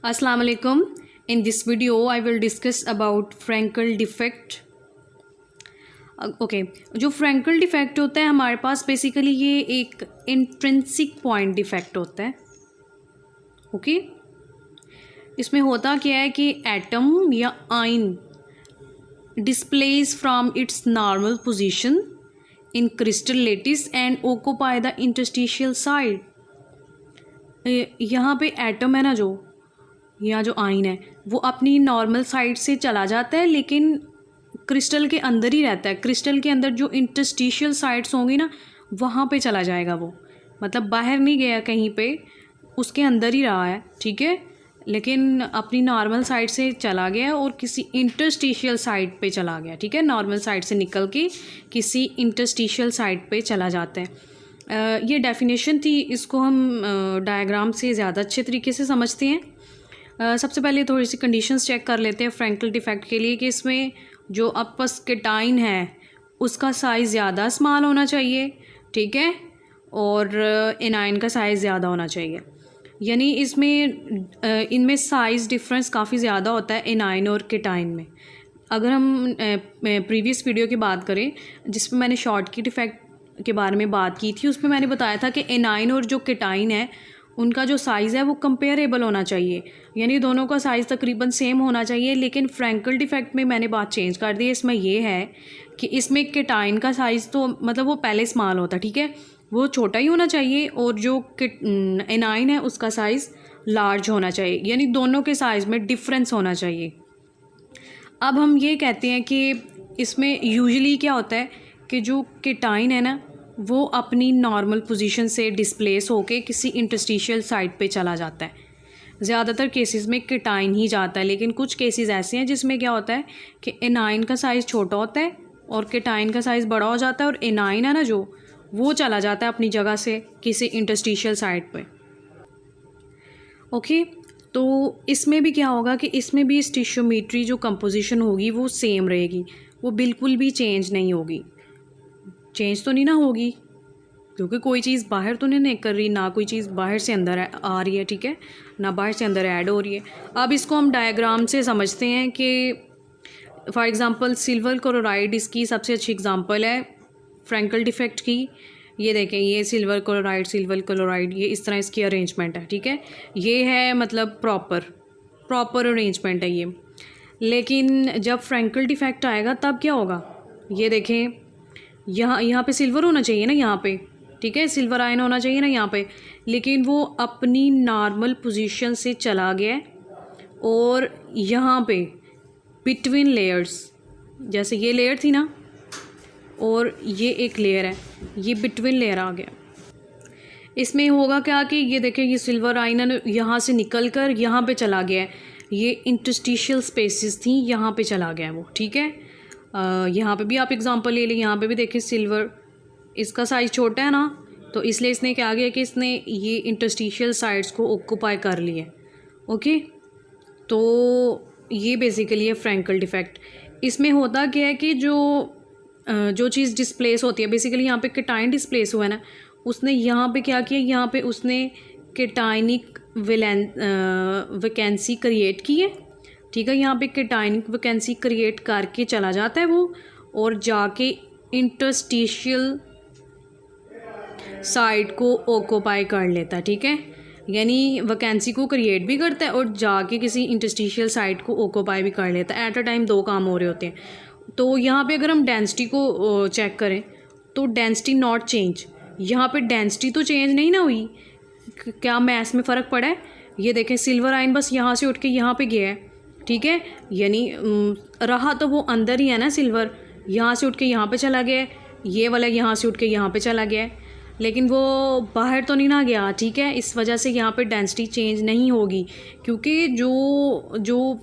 Assalamu alaikum. In this video I will discuss about Frankel defect. Okay जो Frenkel defect होता है हमारे पास basically ये एक इंट्रिंसिक पॉइंट डिफेक्ट होता है। ओके इसमें होता क्या है कि एटम या ion displace from its normal position in crystal lettuce and occupy the interstitial side. यहाँ पे एटम है ना, जो यहाँ जो आयन है वो अपनी नॉर्मल साइड से चला जाता है, लेकिन क्रिस्टल के अंदर ही रहता है। क्रिस्टल के अंदर जो इंटरस्टिशियल साइड्स होंगी ना, वहाँ पे चला जाएगा वो, मतलब बाहर नहीं गया कहीं पे, उसके अंदर ही रहा है, ठीक है, लेकिन अपनी नॉर्मल साइड से चला गया और किसी इंटरस्टिशियल साइड पे चला गया, ठीक है, नॉर्मल साइड से निकल के किसी इंटरस्टिशियल साइड पे चला जाता है। ये डेफिनेशन थी, इसको हम डायग्राम से ज़्यादा अच्छे तरीके से समझते हैं। सबसे पहले थोड़ी सी कंडीशंस चेक कर लेते हैं फ्रैंकल डिफेक्ट के लिए कि इसमें जो अप्पस केटाइन है उसका साइज़ ज़्यादा स्मॉल होना चाहिए, ठीक है, और एनाइन का साइज़ ज़्यादा होना चाहिए। यानी इसमें इनमें साइज़ डिफरेंस काफ़ी ज़्यादा होता है एनाइन और केटाइन में। अगर हम प्रीवियस वीडियो की बात करें जिसमें मैंने शॉर्टकट डिफेक्ट के बारे में बात की थी, उसमें मैंने बताया था कि एनाइन और जो केटाइन है उनका जो साइज़ है वो कंपेरेबल होना चाहिए, यानी दोनों का साइज़ तकरीबन सेम होना चाहिए। लेकिन फ्रैंकल डिफेक्ट में मैंने बात चेंज कर दी है। इसमें ये है कि इसमें केटाइन का साइज़ तो मतलब वो पहले स्मॉल होता है, ठीक है, वो छोटा ही होना चाहिए, और जो एनाइन है उसका साइज़ लार्ज होना चाहिए, यानी दोनों के साइज़ में डिफरेंस होना चाहिए। अब हम ये कहते हैं कि इसमें यूजुअली क्या होता है कि जो केटाइन है ना वो अपनी नॉर्मल पोजीशन से डिस्प्लेस होके किसी इंटरस्टिशियल साइड पे चला जाता है। ज़्यादातर केसेस में केटाइन ही जाता है, लेकिन कुछ केसेस ऐसे हैं जिसमें क्या होता है कि एनाइन का साइज़ छोटा होता है और केटाइन का साइज़ बड़ा हो जाता है, और एनाइन है ना जो वो चला जाता है अपनी जगह से किसी इंटरस्टिशियल साइड पे। ओके, तो इसमें भी क्या होगा कि इसमें भी स्टिशियोमेट्री जो कंपोजिशन होगी वो सेम रहेगी, वो बिल्कुल भी चेंज नहीं होगी। चेंज तो नहीं ना होगी क्योंकि कोई चीज़ बाहर तो नहीं कर रही, ना कोई चीज़ बाहर से अंदर आ रही है, ठीक है, ना बाहर से अंदर ऐड हो रही है। अब इसको हम डायग्राम से समझते हैं कि फॉर एग्ज़ाम्पल सिल्वर क्लोराइड इसकी सबसे अच्छी एग्ज़ाम्पल है फ्रैंकल डिफेक्ट की। ये देखें, ये सिल्वर क्लोराइड ये इस तरह इसकी अरेंजमेंट है, ठीक है, ये है मतलब प्रॉपर अरेंजमेंट है ये। लेकिन जब फ्रैंकल डिफेक्ट आएगा तब क्या होगा, ये देखें, यहाँ पे सिल्वर होना चाहिए ना, यहाँ पे, ठीक है, सिल्वर आयन होना चाहिए ना यहाँ पे, लेकिन वो अपनी नॉर्मल पोजीशन से चला गया और यहाँ पे बिटवीन लेयर्स, जैसे ये लेयर थी ना और ये एक लेयर है, ये बिटवीन लेयर आ गया। इसमें होगा क्या कि ये देखें, ये सिल्वर आयन यहाँ से निकल कर यहाँ पे चला गया है, ये इंटरस्टिशियल स्पेसेस थी, यहाँ पे चला गया वो, ठीक है। यहाँ पे भी आप एग्जांपल ले लें, यहाँ पे भी देखिए सिल्वर, इसका साइज़ छोटा है ना, तो इसलिए इसने क्या किया कि इसने ये इंटरस्टिशियल साइड्स को ऑक्यूपाई कर लिए। ओके, तो ये बेसिकली है फ्रैंकल डिफेक्ट। इसमें होता क्या है कि जो चीज़ डिस्प्लेस होती है, बेसिकली यहाँ पे केटाइन डिस्प्लेस हुआ है ना, उसने यहाँ पे क्या किया, यहाँ पे उसने केटाइनिक वैकेंसी क्रिएट की है, ठीक है, यहाँ पे केटाइनिक वैकेंसी क्रिएट करके चला जाता है वो, और जाके इंटरस्टिशियल साइड को ऑक्यूपाई कर लेता है, ठीक है, यानी वैकेंसी को क्रिएट भी करता है और जाके किसी इंटरस्टिशियल साइड को ऑक्यूपाई भी कर लेता है। एट अ टाइम दो काम हो रहे होते हैं। तो यहाँ पे अगर हम डेंसिटी को चेक करें तो डेंसिटी नॉट चेंज, यहाँ पे डेंसिटी तो चेंज नहीं ना हुई, क्या मैस में फ़र्क पड़ा है। ये देखें, सिल्वर आयन बस यहाँ से उठ के यहाँ पे गया है, ठीक है, यानी रहा तो वो अंदर ही है ना सिल्वर, यहाँ से उठ के यहाँ पे चला गया, ये वाला यहाँ से उठ के यहाँ पे चला गया, लेकिन वो बाहर तो नहीं ना गया, ठीक है। इस वजह से यहाँ पे डेंसिटी चेंज नहीं होगी, क्योंकि जो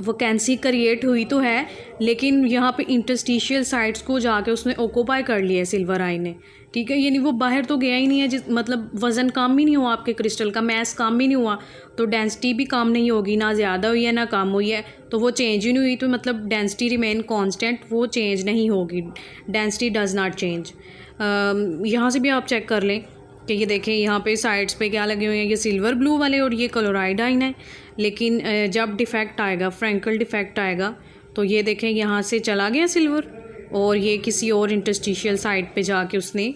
वैकेंसी क्रिएट हुई तो है, लेकिन यहाँ पे इंटरस्टिशियल साइड्स को जाके उसने ऑक्यूपाई कर लिया है सिल्वर आयन ने, ठीक है, यानी वो बाहर तो गया ही नहीं है, मतलब वज़न कम ही नहीं हुआ, आपके क्रिस्टल का मैस कम ही नहीं हुआ, तो डेंसिटी भी कम नहीं होगी, ना ज़्यादा हुई है ना कम हुई है, तो वो चेंज ही नहीं हुई, तो मतलब डेंसिटी रिमेन कांस्टेंट, वो चेंज नहीं होगी, डेंसिटी डज़ नॉट चेंज। यहाँ से भी आप चेक कर लें कि ये देखें यहाँ पे साइड्स पे क्या लगे हुए हैं, ये सिल्वर ब्लू वाले और ये क्लोराइड आइन है। लेकिन जब डिफेक्ट आएगा, फ्रैंकल डिफेक्ट आएगा, तो ये देखें यहाँ से चला गया सिल्वर और ये किसी और इंटरस्टिशियल साइड पे जाके उसने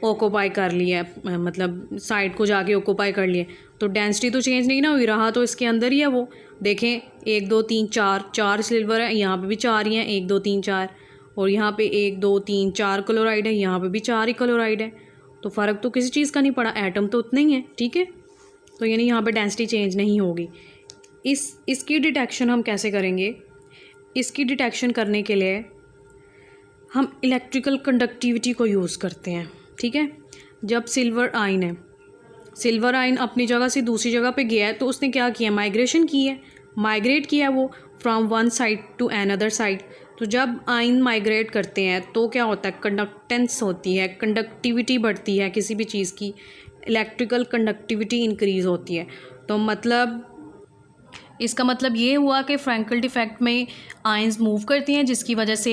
ऑक्यूपाई कर लिया है, मतलब साइड को जाके ऑक्यूपाई कर लिया। तो डेंसिटी तो चेंज नहीं ना हुई, रहा तो इसके अंदर ही है वो। देखें 1 2 3 4 सिल्वर है, यहाँ पे भी 4 ही हैं, 1 2 3 4, और यहाँ पे 1 2 3 4 क्लोराइड है, यहाँ पे भी 4 ही क्लोराइड है। तो फ़र्क तो किसी चीज़ का नहीं पड़ा, एटम तो उतने ही है, ठीक है। तो यानी यहाँ पे डेंसिटी चेंज नहीं होगी। इसकी डिटेक्शन हम कैसे करेंगे? इसकी डिटेक्शन करने के लिए हम इलेक्ट्रिकल कंडक्टिविटी को यूज़ करते हैं, ठीक है। जब सिल्वर आइन है, सिल्वर आइन अपनी जगह से दूसरी जगह पे गया है, तो उसने क्या किया? माइग्रेशन की है, माइग्रेट किया है वो from one side to another side. तो जब आइन माइग्रेट करते हैं तो क्या होता है? कंडक्टेंस होती है, कंडक्टिविटी बढ़ती है किसी भी चीज़ की, इलेक्ट्रिकल कंडक्टिविटी इंक्रीज़ होती है। तो मतलब इसका मतलब ये हुआ कि फ्रैंकल डिफेक्ट में आयंस मूव करती हैं, जिसकी वजह से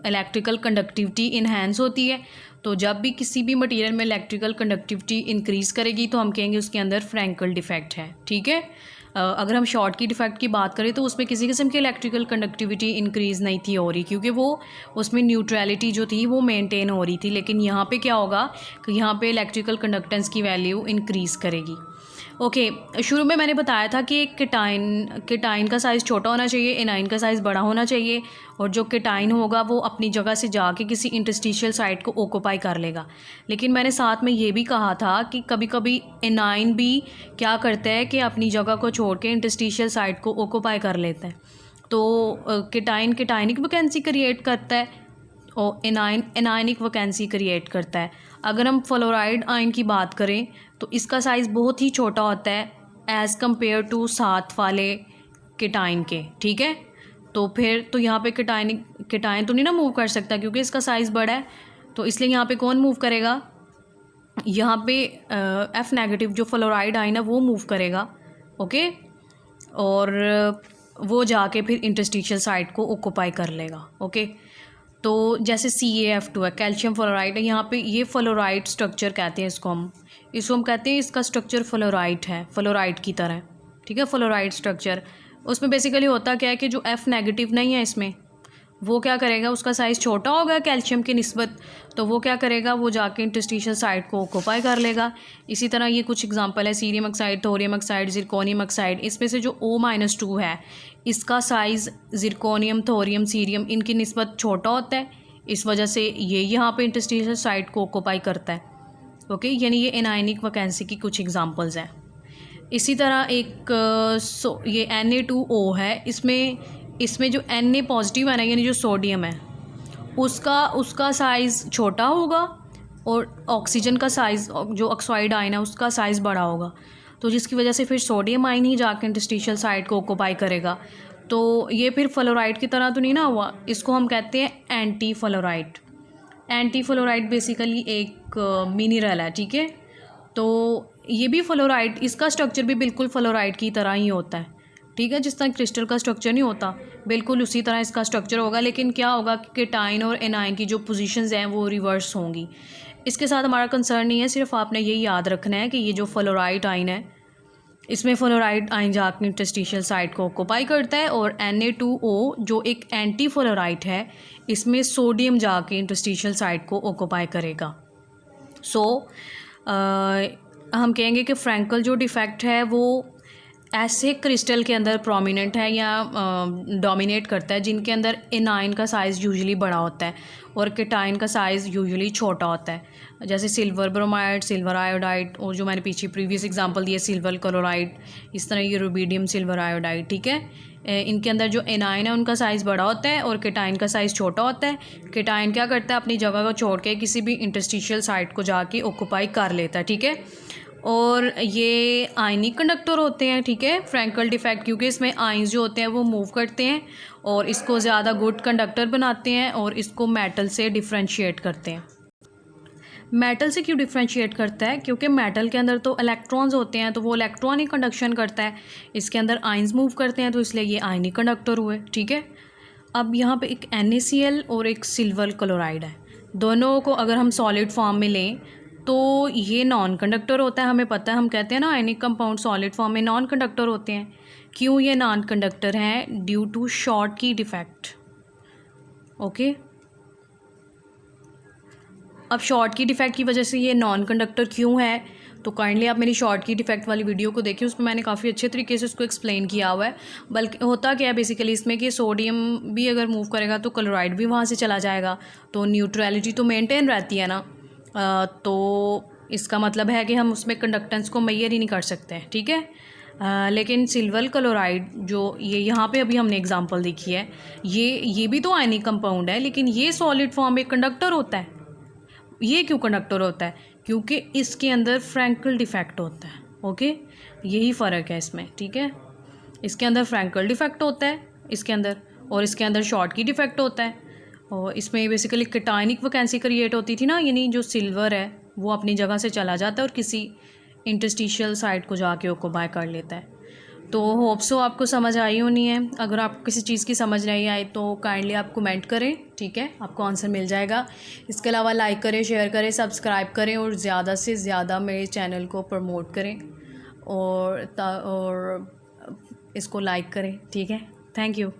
इलेक्ट्रिकल कंडक्टिविटी इन्हेंस होती है। तो जब भी किसी भी मटेरियल में इलेक्ट्रिकल कंडक्टिविटी इंक्रीज़ करेगी तो हम कहेंगे उसके अंदर फ्रैंकल डिफेक्ट है, ठीक है। अगर हम शॉर्ट की डिफेक्ट की बात करें तो उसमें किसी किस्म की इलेक्ट्रिकल कंडक्टिविटी इंक्रीज़ नहीं थी हो रही, क्योंकि वो उसमें न्यूट्रलिटी जो थी वो मेंटेन हो रही थी। लेकिन यहाँ पे क्या होगा कि यहाँ पे इलेक्ट्रिकल कंडक्टेंस की वैल्यू इंक्रीज़ करेगी। ओके, शुरू में मैंने बताया था कि केटाइन का साइज़ छोटा होना चाहिए, एनाइन का साइज़ बड़ा होना चाहिए, और जो केटाइन होगा वो अपनी जगह से जाके किसी इंटरस्टिशियल साइट को ऑक्यूपाई कर लेगा। लेकिन मैंने साथ में ये भी कहा था कि कभी कभी एनाइन भी क्या करता है कि अपनी जगह को छोड़ के इंटरस्टिशियल साइट को ऑक्यूपाई कर लेता है। तो केटाइन केटाइनिक वैकेंसी क्रिएट करता है और एनाइन एनाइनिक वैकेंसी क्रिएट करता है। अगर हम फ्लोराइड आयन की बात करें तो इसका साइज़ बहुत ही छोटा होता है एज़ कम्पेयर टू साथ वाले केटाइन के, ठीक है। तो फिर तो यहाँ पे केटाइन तो नहीं ना मूव कर सकता क्योंकि इसका साइज़ बड़ा है, तो इसलिए यहाँ पे कौन मूव करेगा? यहाँ पे एफ नेगेटिव जो फ्लोराइड आयन है वो मूव करेगा, ओके, और वो जाके फिर इंटरस्टिशियल साइट को ऑक्यूपाई कर लेगा, ओके। तो जैसे CaF2 है, कैल्शियम फ्लोराइड है, यहाँ पे ये फ्लोराइड स्ट्रक्चर कहते हैं इसको हम कहते हैं इसका स्ट्रक्चर फ्लोराइड है, फ्लोराइड की तरह, ठीक है। फ्लोराइड स्ट्रक्चर उसमें बेसिकली होता क्या है कि जो F नेगेटिव नहीं है इसमें, वो क्या करेगा? उसका साइज़ छोटा होगा कैल्शियम की निस्बत, तो वो क्या करेगा? वो जाके इंटरस्टिशियल साइट को ऑक्यूपाई कर लेगा। इसी तरह ये कुछ एग्जांपल है, cerium oxide, thorium oxide, zirconium oxide. इसमें से जो O-2 है इसका साइज़ जिरकोनियम, थोरियम, सीरियम इनकी निस्बत छोटा होता है, इस वजह से ये यहाँ पे इंटरस्टिशियल साइट को ऑक्यूपाई करता है, ओके। यानी ये एनायनिक वैकेंसी की कुछ एग्जांपल्स हैं। इसी तरह एक ये Na2O है, इसमें जो Na पॉजिटिव है ना, यानी जो सोडियम है उसका साइज़ छोटा होगा और ऑक्सीजन का साइज़ जो ऑक्साइड आयन है उसका साइज़ बड़ा होगा, तो जिसकी वजह से फिर सोडियम आयन ही जाकर इंटरस्टिशियल साइट को ऑक्यूपाई करेगा। तो ये फिर फ्लोराइड की तरह तो नहीं ना हुआ, इसको हम कहते हैं anti fluoride. Anti fluoride basically एक मिनरल है, ठीक है। तो ये भी फ्लोराइड, इसका स्ट्रक्चर भी बिल्कुल फ्लोराइड की तरह ही होता है, ठीक है। जिस तरह क्रिस्टल का स्ट्रक्चर नहीं होता बिल्कुल उसी तरह इसका स्ट्रक्चर होगा, लेकिन क्या होगा कि केटाइन और एनाइन की जो पोजीशंस हैं वो रिवर्स होंगी। इसके साथ हमारा कंसर्न नहीं है, सिर्फ आपने यही याद रखना है कि ये जो फ्लोराइड आयन है इसमें फ्लोराइड आयन जाकर इंटरस्टिशियल साइट को ऑक्यूपाई करता है, और Na2O जो एक एंटी फ्लोराइड है इसमें सोडियम जाके इंटरस्टिशियल साइट को ऑक्यूपाई करेगा। हम कहेंगे कि फ्रैंकल जो डिफेक्ट है वो ऐसे क्रिस्टल के अंदर प्रोमिनेंट है या डोमिनेट करता है जिनके अंदर एनाइन का साइज़ यूजुअली बड़ा होता है और केटाइन का साइज़ यूजुअली छोटा होता है, जैसे सिल्वर ब्रोमाइड, सिल्वर आयोडाइड, और जो मैंने पीछे प्रीवियस एग्जांपल दिए सिल्वर क्लोराइड, इस तरह ये रुबीडियम सिल्वर आयोडाइड, ठीक है। इनके अंदर जो एनाइन है उनका साइज़ बड़ा होता है और केटाइन का साइज़ छोटा होता है। केटाइन क्या करता है? अपनी जगह को छोड़ के किसी भी इंटरस्टिशियल साइट को जाके ऑक्यूपाई कर लेता है, ठीक है। और ये आयनिक कंडक्टर होते हैं, ठीक है, फ्रैंकल डिफेक्ट, क्योंकि इसमें आयंस जो होते हैं वो मूव करते हैं और इसको ज़्यादा गुड कंडक्टर बनाते हैं और इसको मेटल से डिफ्रेंशिएट करते हैं। मेटल से क्यों डिफ्रेंशिएट करता है? क्योंकि मेटल के अंदर तो इलेक्ट्रॉन्स होते हैं, तो वो इलेक्ट्रॉन ही कंडक्शन करता है, इसके अंदर आयंस मूव करते हैं, तो इसलिए ये आयनिक कंडक्टर हुए, ठीक है। अब यहाँ पे एक NaCl और एक सिल्वर क्लोराइड है, दोनों को अगर हम सॉलिड फॉर्म में लें तो ये नॉन कंडक्टर होता है, हमें पता है, हम कहते हैं ना आयनिक कंपाउंड सॉलिड फॉर्म में नॉन कंडक्टर होते हैं। क्यों ये नॉन कंडक्टर हैं? Due to Schottky defect. Okay, अब शॉर्टकी डिफेक्ट की वजह से ये नॉन कंडक्टर क्यों है, तो काइंडली आप मेरी शॉर्टकी डिफेक्ट वाली वीडियो को देखिए, उसमें मैंने काफ़ी अच्छे तरीके से उसको एक्सप्लेन किया हुआ है। बल्कि होता क्या है बेसिकली इसमें कि सोडियम भी अगर मूव करेगा तो क्लोराइड भी वहाँ से चला जाएगा, तो न्यूट्रलिटी तो मेंटेन रहती है ना। तो इसका मतलब है कि हम उसमें कंडक्टेंस को मेजर ही नहीं कर सकते हैं, ठीक है। लेकिन सिल्वर क्लोराइड जो ये यहाँ पे अभी हमने एग्जांपल देखी है, ये भी तो आयनिक कंपाउंड है, लेकिन ये सॉलिड फॉर्म में कंडक्टर होता है। ये क्यों कंडक्टर होता है? क्योंकि इसके अंदर फ्रैंकल डिफेक्ट होता है। ओके, यही फ़र्क है इसमें, ठीक है। इसके अंदर फ्रैंकल डिफेक्ट होता है इसके अंदर, और इसके अंदर शॉर्टकी डिफेक्ट होता है। और इसमें बेसिकली कैटायनिक वैकेंसी क्रिएट होती थी ना, यानी जो सिल्वर है वो अपनी जगह से चला जाता है और किसी इंटरस्टिशियल साइट को जाके ऑक्यूपाई कर लेता है। तो होप सो आपको समझ आई होनी है। अगर आपको किसी चीज़ की समझ नहीं आई तो काइंडली आप कमेंट करें, ठीक है, आपको आंसर मिल जाएगा। इसके अलावा लाइक करें, शेयर करें, सब्सक्राइब करें और ज़्यादा से ज़्यादा मेरे चैनल को प्रमोट करें और इसको लाइक करें, ठीक है। Thank you.